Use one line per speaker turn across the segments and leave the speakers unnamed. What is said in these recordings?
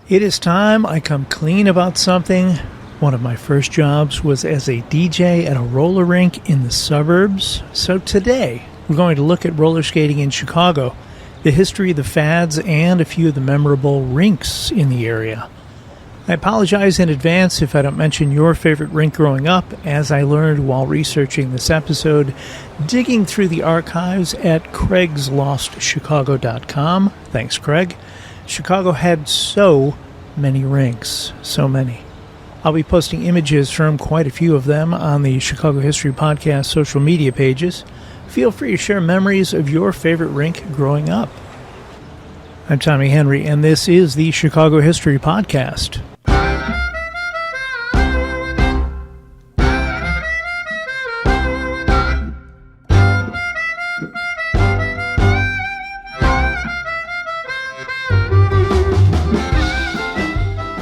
It is time I come clean about something. One of my first jobs was as a DJ at a roller rink in the suburbs. So today, we're going to look at roller skating in Chicago, the history, the fads, and a few of the memorable rinks in the area. I apologize in advance if I don't mention your favorite rink growing up, as I learned while researching this episode, digging through the archives at craigslostchicago.com. Thanks, Craig. Chicago had so many rinks, so many. I'll be posting images from quite a few of them on the Chicago History Podcast social media pages. Feel free to share memories of your favorite rink growing up. I'm Tommy Henry, and this is the Chicago History Podcast.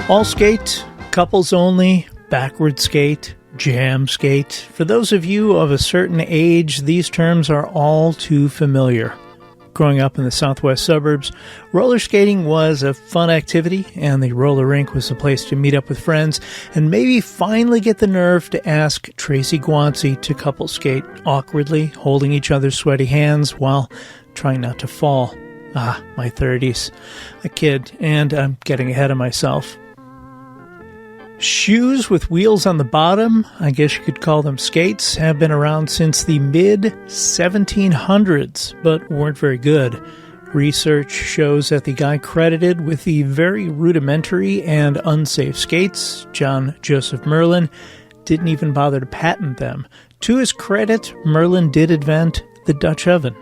All skate, couples only, backward skate, jam skate. For those of you of a certain age, these terms are all too familiar. Growing up in the southwest suburbs, roller skating was a fun activity, and the roller rink was a place to meet up with friends and maybe finally get the nerve to ask Tracy Guanci to couple skate awkwardly, holding each other's sweaty hands while trying not to fall. My 30s. A kid, and I'm getting ahead of myself. Shoes with wheels on the bottom, I guess you could call them skates, have been around since the mid-1700s, but weren't very good. Research shows that the guy credited with the very rudimentary and unsafe skates, John Joseph Merlin, didn't even bother to patent them. To his credit, Merlin did invent the Dutch oven.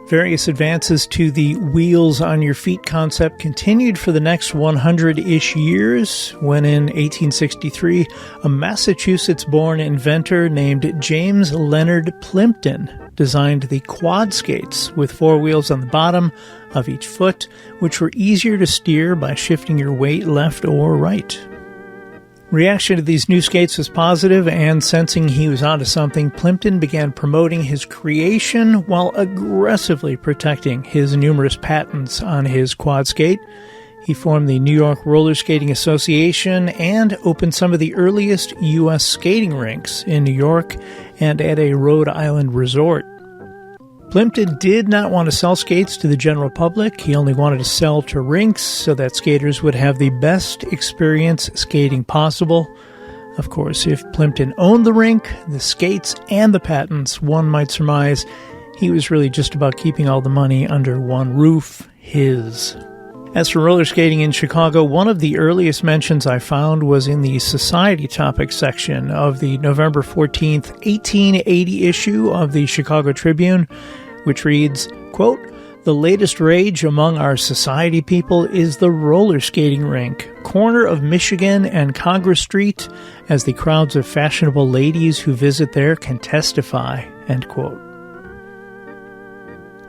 Various advances to the wheels on your feet concept continued for the next 100-ish years, when in 1863, a Massachusetts-born inventor named James Leonard Plimpton designed the quad skates with 4 wheels on the bottom of each foot, which were easier to steer by shifting your weight left or right. Reaction to these new skates was positive, and sensing he was onto something, Plimpton began promoting his creation while aggressively protecting his numerous patents on his quad skate. He formed the New York Roller Skating Association and opened some of the earliest U.S. skating rinks in New York and at a Rhode Island resort. Plimpton did not want to sell skates to the general public. He only wanted to sell to rinks so that skaters would have the best experience skating possible. Of course, if Plimpton owned the rink, the skates, and the patents, one might surmise he was really just about keeping all the money under one roof, his. As for roller skating in Chicago, one of the earliest mentions I found was in the Society Topics section of the November 14th, 1880 issue of the Chicago Tribune, which reads, quote, "The latest rage among our society people is the roller skating rink, corner of Michigan and Congress Street, as the crowds of fashionable ladies who visit there can testify," end quote.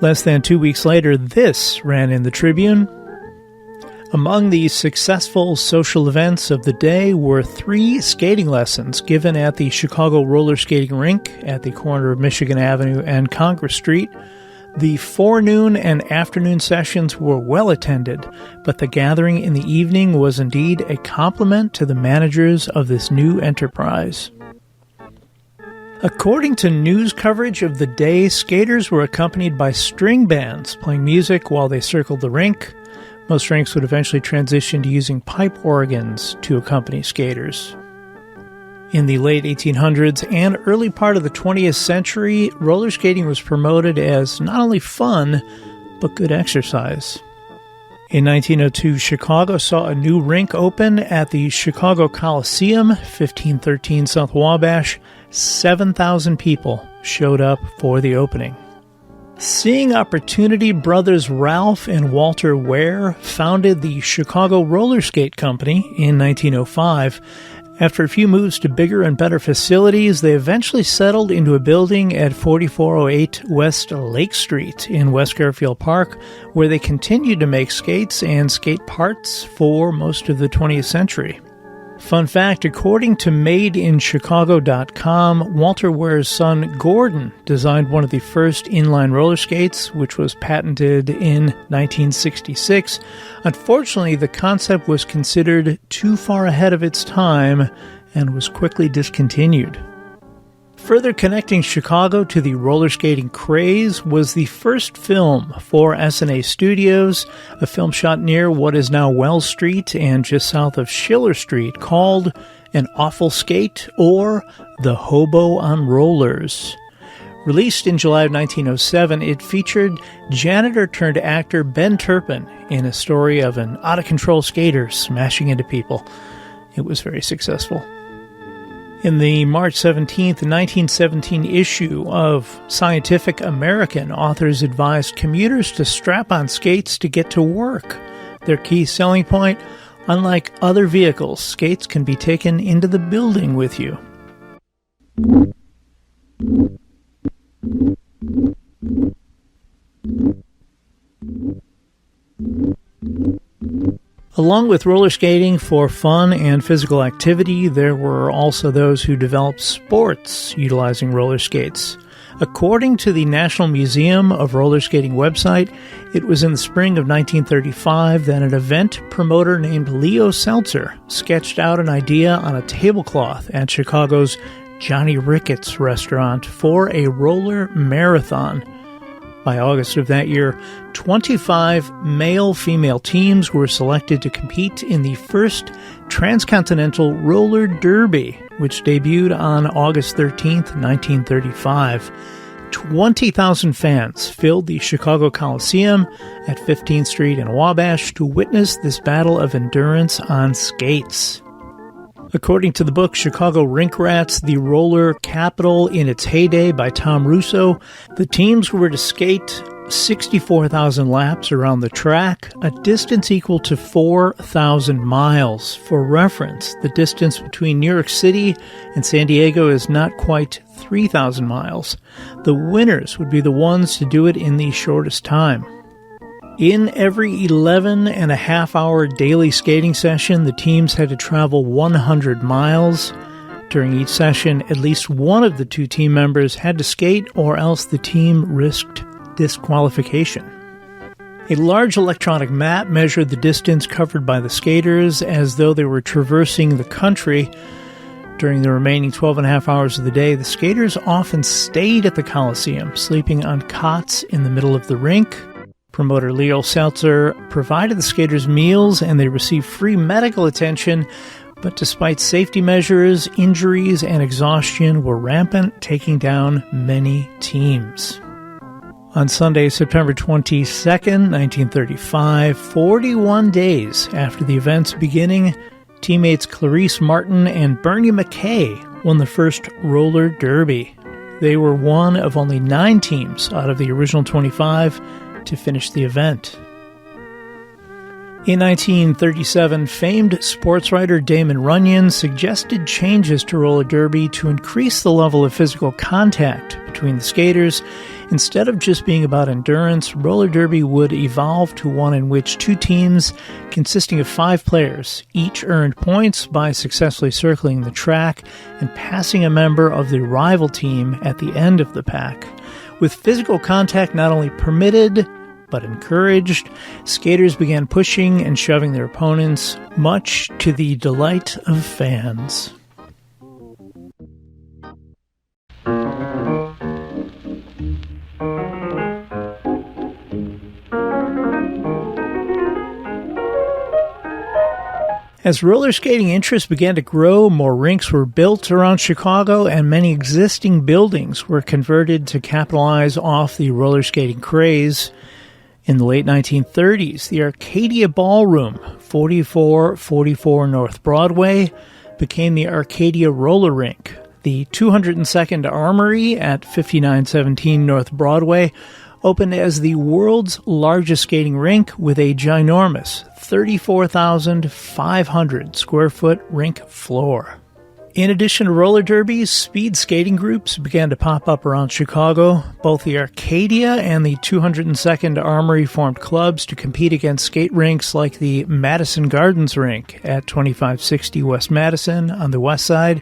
Less than 2 weeks later, this ran in the Tribune. Among the successful social events of the day were 3 skating lessons given at the Chicago roller skating rink at the corner of Michigan Avenue and Congress Street. The forenoon and afternoon sessions were well attended, but the gathering in the evening was indeed a compliment to the managers of this new enterprise. According to news coverage of the day, skaters were accompanied by string bands playing music while they circled the rink. Most rinks would eventually transition to using pipe organs to accompany skaters. In the late 1800s and early part of the 20th century, roller skating was promoted as not only fun, but good exercise. In 1902, Chicago saw a new rink open at the Chicago Coliseum, 1513 South Wabash. 7,000 people showed up for the opening. Seeing opportunity, brothers Ralph and Walter Ware founded the Chicago Roller Skate Company in 1905. After a few moves to bigger and better facilities, they eventually settled into a building at 4408 West Lake Street in West Garfield Park, where they continued to make skates and skate parts for most of the 20th century. Fun fact, according to MadeInChicago.com, Walter Ware's son Gordon designed one of the first inline roller skates, which was patented in 1966. Unfortunately, the concept was considered too far ahead of its time and was quickly discontinued. Further connecting Chicago to the roller skating craze was the first film for S&A Studios, a film shot near what is now Wells Street and just south of Schiller Street, called An Awful Skate or The Hobo on Rollers. Released in July of 1907, it featured janitor-turned-actor Ben Turpin in a story of an out-of-control skater smashing into people. It was very successful. In the March 17, 1917 issue of Scientific American, authors advised commuters to strap on skates to get to work. Their key selling point, unlike other vehicles, skates can be taken into the building with you. Along with roller skating for fun and physical activity, there were also those who developed sports utilizing roller skates. According to the National Museum of Roller Skating website, it was in the spring of 1935 that an event promoter named Leo Seltzer sketched out an idea on a tablecloth at Chicago's Johnny Ricketts restaurant for a roller marathon. By August of that year, 25 male-female teams were selected to compete in the first Transcontinental Roller Derby, which debuted on August 13, 1935. 20,000 fans filled the Chicago Coliseum at 15th Street in Wabash to witness this battle of endurance on skates. According to the book Chicago Rink Rats, the Roller Capital in its Heyday by Tom Russo, the teams were to skate 64,000 laps around the track, a distance equal to 4,000 miles. For reference, the distance between New York City and San Diego is not quite 3,000 miles. The winners would be the ones to do it in the shortest time. In every 11-and-a-half-hour daily skating session, the teams had to travel 100 miles. During each session, at least one of the two team members had to skate, or else the team risked disqualification. A large electronic map measured the distance covered by the skaters as though they were traversing the country. During the remaining 12.5 hours of the day, the skaters often stayed at the Coliseum, sleeping on cots in the middle of the rink. Promoter Leo Seltzer provided the skaters meals and they received free medical attention, but despite safety measures, injuries and exhaustion were rampant, taking down many teams. On Sunday, September 22, 1935, 41 days after the event's beginning, teammates Clarice Martin and Bernie McKay won the first roller derby. They were one of only 9 teams out of the original 25 to finish the event. In 1937, famed sports writer Damon Runyon suggested changes to roller derby to increase the level of physical contact between the skaters. Instead of just being about endurance, roller derby would evolve to one in which 2 teams consisting of 5 players each earned points by successfully circling the track and passing a member of the rival team at the end of the pack. With physical contact not only permitted, but encouraged, skaters began pushing and shoving their opponents, much to the delight of fans. As roller skating interest began to grow, more rinks were built around Chicago, and many existing buildings were converted to capitalize off the roller skating craze. In the late 1930s, the Arcadia Ballroom, 4444 North Broadway, became the Arcadia Roller Rink. The 202nd Armory at 5917 North Broadway opened as the world's largest skating rink with a ginormous 34,500 square foot rink floor. In addition to roller derbies, speed skating groups began to pop up around Chicago. Both the Arcadia and the 202nd Armory formed clubs to compete against skate rinks like the Madison Gardens Rink at 2560 West Madison on the west side,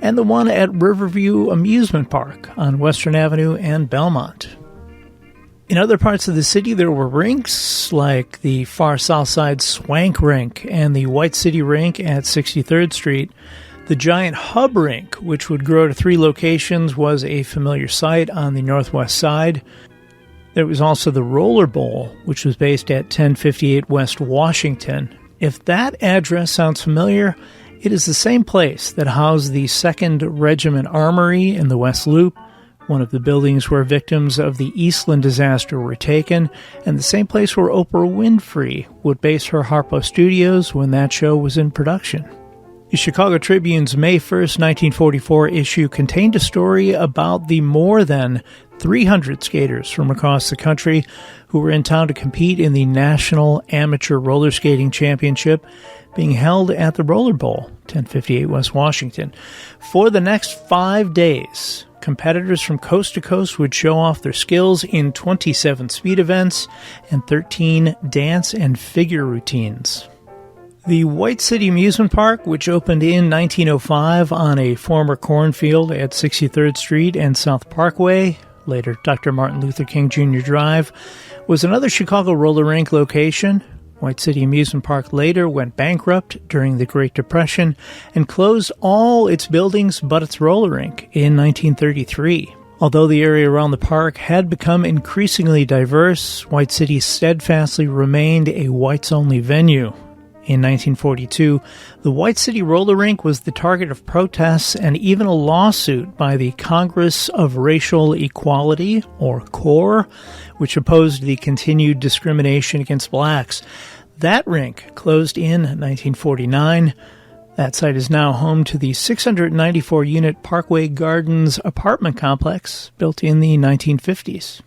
and the one at Riverview Amusement Park on Western Avenue and Belmont. In other parts of the city, there were rinks like the far south side Swank Rink and the White City Rink at 63rd Street. The giant Hub Rink, which would grow to 3 locations, was a familiar sight on the northwest side. There was also the Roller Bowl, which was based at 1058 West Washington. If that address sounds familiar, it is the same place that housed the 2nd Regiment Armory in the West Loop, one of the buildings where victims of the Eastland disaster were taken, and the same place where Oprah Winfrey would base her Harpo Studios when that show was in production. The Chicago Tribune's May 1st, 1944 issue contained a story about the more than 300 skaters from across the country who were in town to compete in the National Amateur Roller Skating Championship being held at the Roller Bowl, 1058 West Washington. For the next 5 days, competitors from coast to coast would show off their skills in 27 speed events and 13 dance and figure routines. The White City Amusement Park, which opened in 1905 on a former cornfield at 63rd Street and South Parkway, later Dr. Martin Luther King Jr. Drive, was another Chicago roller rink location. White City Amusement Park later went bankrupt during the Great Depression and closed all its buildings but its roller rink in 1933. Although the area around the park had become increasingly diverse, White City steadfastly remained a whites-only venue. In 1942, the White City Roller Rink was the target of protests and even a lawsuit by the Congress of Racial Equality, or CORE, which opposed the continued discrimination against blacks. That rink closed in 1949. That site is now home to the 694-unit Parkway Gardens apartment complex built in the 1950s.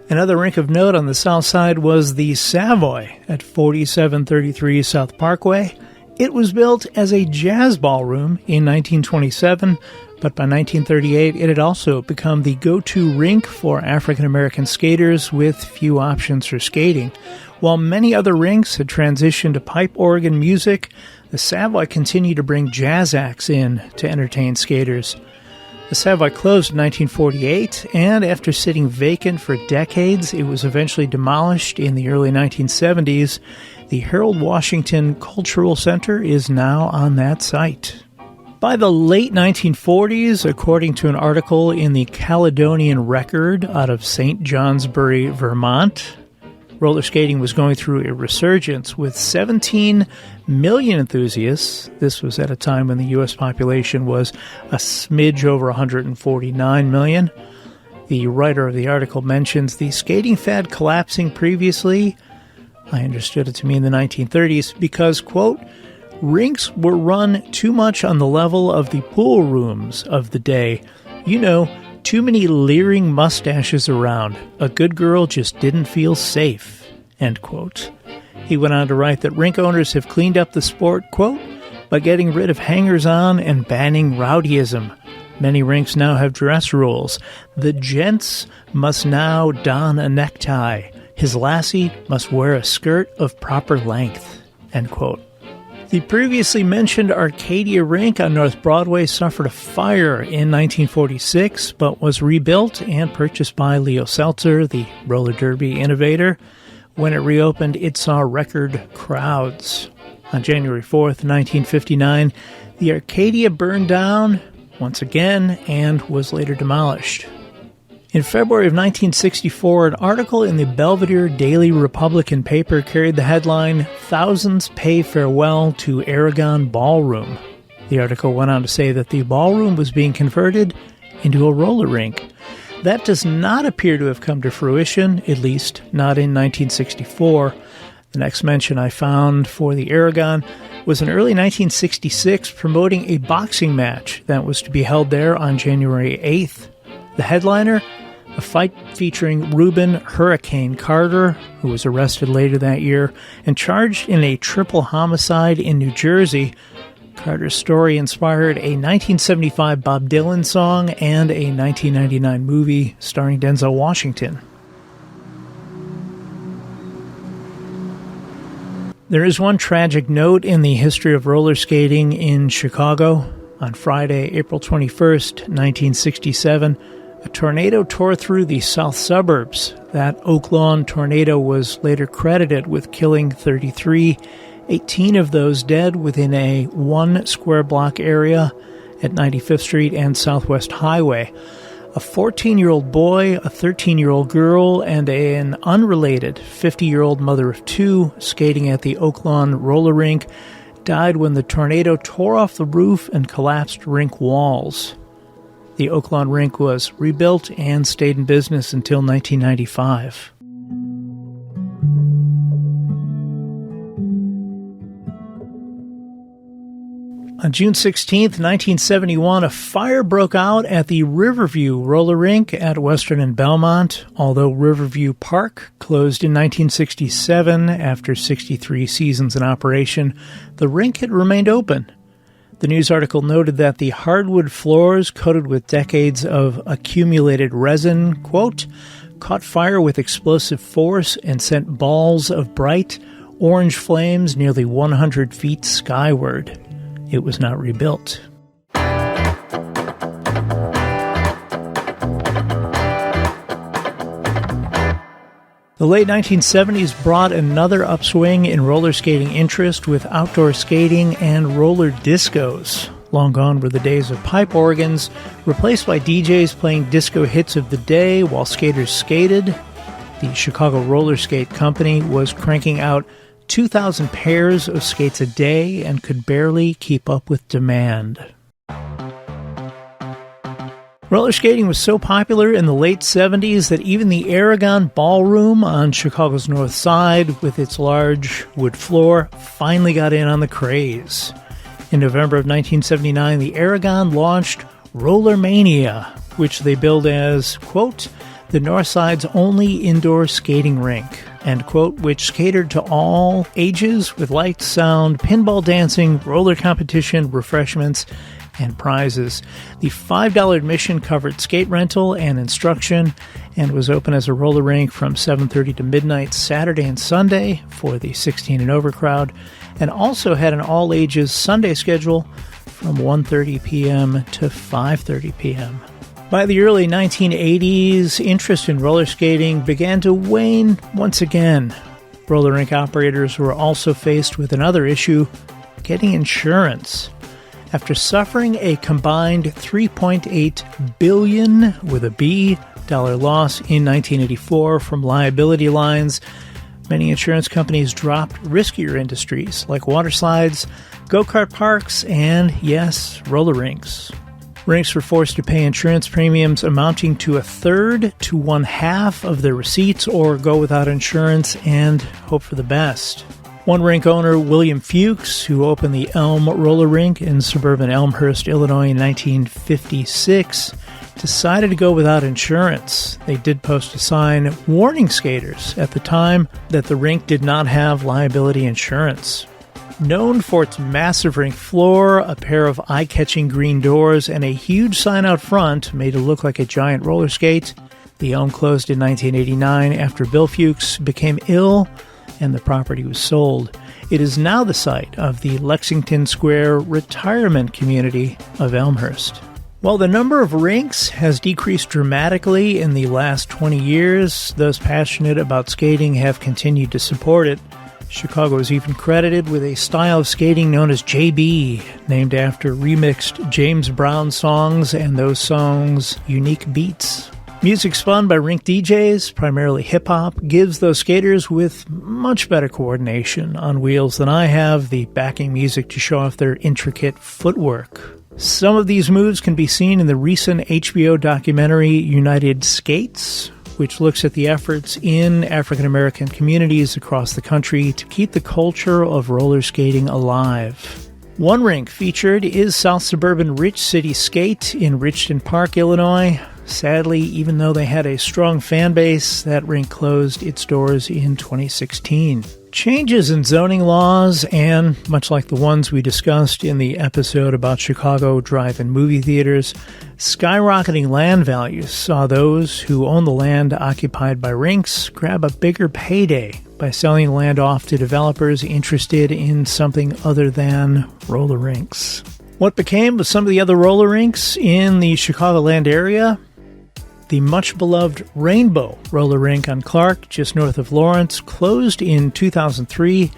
Another rink of note on the south side was the Savoy at 4733 South Parkway. It was built as a jazz ballroom in 1927, but by 1938 it had also become the go-to rink for African-American skaters with few options for skating. While many other rinks had transitioned to pipe organ music, the Savoy continued to bring jazz acts in to entertain skaters. The Savoy closed in 1948, and after sitting vacant for decades, it was eventually demolished in the early 1970s. The Harold Washington Cultural Center is now on that site. By the late 1940s, according to an article in the Caledonian Record out of St. Johnsbury, Vermont, roller skating was going through a resurgence with 17 million enthusiasts. This was at a time when the U.S. population was a smidge over 149 million. The writer of the article mentions the skating fad collapsing previously. I understood it to mean the 1930s because, quote, rinks were run too much on the level of the pool rooms of the day. You know, too many leering mustaches around. A good girl just didn't feel safe, end quote. He went on to write that rink owners have cleaned up the sport, quote, by getting rid of hangers-on and banning rowdyism. Many rinks now have dress rules. The gents must now don a necktie. His lassie must wear a skirt of proper length, end quote. The previously mentioned Arcadia Rink on North Broadway suffered a fire in 1946, but was rebuilt and purchased by Leo Seltzer, the roller derby innovator. When it reopened, it saw record crowds. On January 4th, 1959, the Arcadia burned down once again and was later demolished. In February of 1964, an article in the Belvedere Daily Republican paper carried the headline, "Thousands Pay Farewell to Aragon Ballroom." The article went on to say that the ballroom was being converted into a roller rink. That does not appear to have come to fruition, at least not in 1964. The next mention I found for the Aragon was in early 1966 promoting a boxing match that was to be held there on January 8th. The headliner, a fight featuring Reuben Hurricane Carter, who was arrested later that year and charged in a triple homicide in New Jersey. Carter's story inspired a 1975 Bob Dylan song and a 1999 movie starring Denzel Washington. There is one tragic note in the history of roller skating in Chicago. On Friday, April 21st, 1967, a tornado tore through the south suburbs. That Oak Lawn tornado was later credited with killing 33, 18 of those dead within a 1 square block area at 95th Street and Southwest Highway. A 14-year-old boy, a 13-year-old girl, and an unrelated 50-year-old mother of two skating at the Oak Lawn roller rink died when the tornado tore off the roof and collapsed rink walls. The Oak Lawn rink was rebuilt and stayed in business until 1995. On June 16, 1971, a fire broke out at the Riverview roller rink at Western and Belmont. Although Riverview Park closed in 1967 after 63 seasons in operation, the rink had remained open. The news article noted that the hardwood floors, coated with decades of accumulated resin, quote, caught fire with explosive force and sent balls of bright orange flames nearly 100 feet skyward. It was not rebuilt. The late 1970s brought another upswing in roller skating interest with outdoor skating and roller discos. Long gone were the days of pipe organs, replaced by DJs playing disco hits of the day while skaters skated. The Chicago Roller Skate Company was cranking out 2,000 pairs of skates a day and could barely keep up with demand. Roller skating was so popular in the late 70s that even the Aragon Ballroom on Chicago's North Side, with its large wood floor, finally got in on the craze. In November of 1979, the Aragon launched Roller Mania, which they billed as, quote, the North Side's only indoor skating rink, end quote, which catered to all ages with lights, sound, pinball dancing, roller competition, refreshments, and prizes. The $5 admission covered skate rental and instruction and was open as a roller rink from 7:30 to midnight Saturday and Sunday for the 16 and over crowd, and also had an all-ages Sunday schedule from 1:30 p.m. to 5:30 p.m. By the early 1980s, interest in roller skating began to wane once again. Roller rink operators were also faced with another issue, getting insurance. After suffering a combined $3.8 billion with a B dollar loss in 1984 from liability lines, many insurance companies dropped riskier industries like water slides, go-kart parks, and, yes, roller rinks. Rinks were forced to pay insurance premiums amounting to 1/3 to 1/2 of their receipts or go without insurance and hope for the best. One rink owner, William Fuchs, who opened the Elm Roller Rink in suburban Elmhurst, Illinois in 1956, decided to go without insurance. They did post a sign warning skaters at the time that the rink did not have liability insurance. Known for its massive rink floor, a pair of eye-catching green doors, and a huge sign out front made it look like a giant roller skate, the Elm closed in 1989 after Bill Fuchs became ill and the property was sold. It is now the site of the Lexington Square retirement community of Elmhurst. While the number of rinks has decreased dramatically in the last 20 years, those passionate about skating have continued to support it. Chicago is even credited with a style of skating known as JB, named after remixed James Brown songs and those songs' unique beats. Music spun by rink DJs, primarily hip-hop, gives those skaters with much better coordination on wheels than I have the backing music to show off their intricate footwork. Some of these moves can be seen in the recent HBO documentary United Skates, which looks at the efforts in African-American communities across the country to keep the culture of roller skating alive. One rink featured is South Suburban Rich City Skate in Richton Park, Illinois. Sadly, even though they had a strong fan base, that rink closed its doors in 2016. Changes in zoning laws, and much like the ones we discussed in the episode about Chicago drive-in movie theaters, skyrocketing land values saw those who own the land occupied by rinks grab a bigger payday by selling land off to developers interested in something other than roller rinks. What became of some of the other roller rinks in the Chicagoland area? The much-beloved Rainbow roller rink on Clark, just north of Lawrence, closed in 2003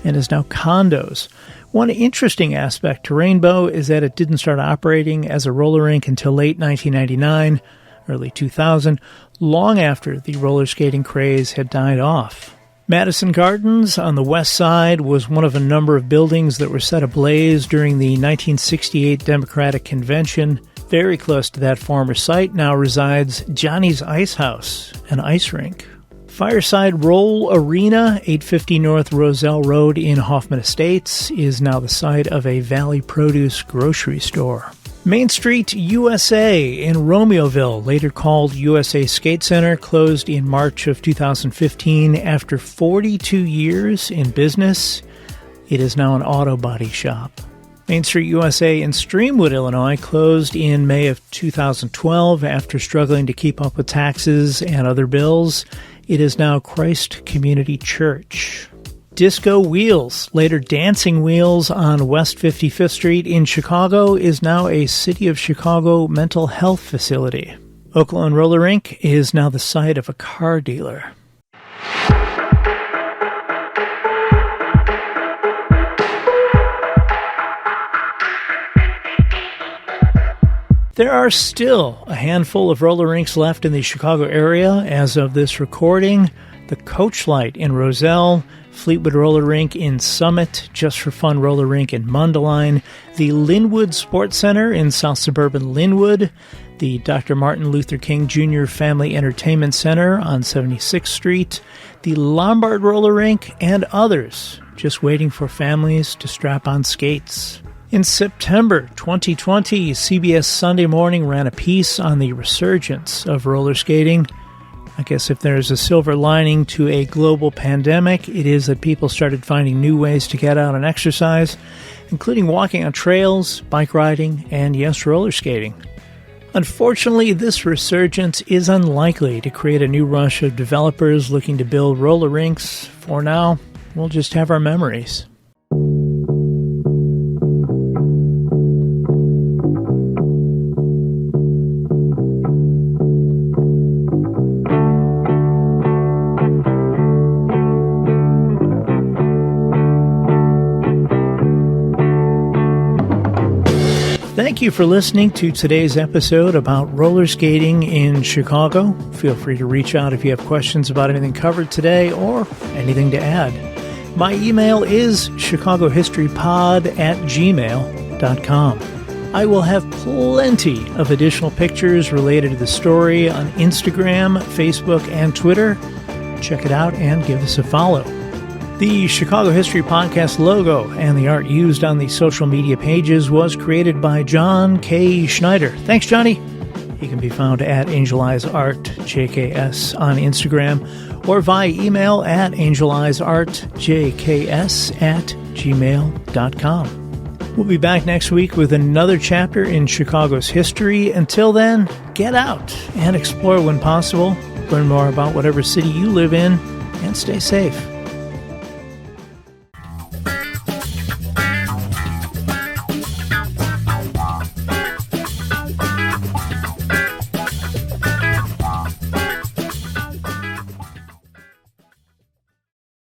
and is now condos. One interesting aspect to Rainbow is that it didn't start operating as a roller rink until late 1999, early 2000, long after the roller skating craze had died off. Madison Gardens on the west side was one of a number of buildings that were set ablaze during the 1968 Democratic Convention. Very close to that former site now resides Johnny's Ice House, an ice rink. Fireside Roll Arena, 850 North Roselle Road in Hoffman Estates, is now the site of a Valley Produce grocery store. Main Street USA in Romeoville, later called USA Skate Center, closed in March of 2015 after 42 years in business. It is now an auto body shop. Main Street USA in Streamwood, Illinois, closed in May of 2012 after struggling to keep up with taxes and other bills. It is now Christ Community Church. Disco Wheels, later Dancing Wheels on West 55th Street in Chicago, is now a City of Chicago mental health facility. Oaklawn Roller Rink is now the site of a car dealer. There are still a handful of roller rinks left in the Chicago area as of this recording. The Coachlight in Roselle, Fleetwood Roller Rink in Summit, Just for Fun Roller Rink in Mundelein, the Linwood Sports Center in South Suburban Linwood, the Dr. Martin Luther King Jr. Family Entertainment Center on 76th Street, the Lombard Roller Rink, and others, just waiting for families to strap on skates. In September 2020, CBS Sunday Morning ran a piece on the resurgence of roller skating. I guess if there's a silver lining to a global pandemic, it is that people started finding new ways to get out and exercise, including walking on trails, bike riding, and yes, roller skating. Unfortunately, this resurgence is unlikely to create a new rush of developers looking to build roller rinks. For now, we'll just have our memories. Thank you for listening to today's episode about roller skating in Chicago. Feel free to reach out if you have questions about anything covered today or anything to add. My email is chicagohistorypod@gmail.com. I will have plenty of additional pictures related to the story on Instagram, Facebook, and Twitter. Check it out and give us a follow. The Chicago History Podcast logo and the art used on the social media pages was created by John K. Schneider. Thanks, Johnny. He can be found at Angel Eyes Art, JKS, on Instagram, or via email at angeleyesartjks@gmail.com. We'll be back next week with another chapter in Chicago's history. Until then, get out and explore when possible. Learn more about whatever city you live in, and stay safe.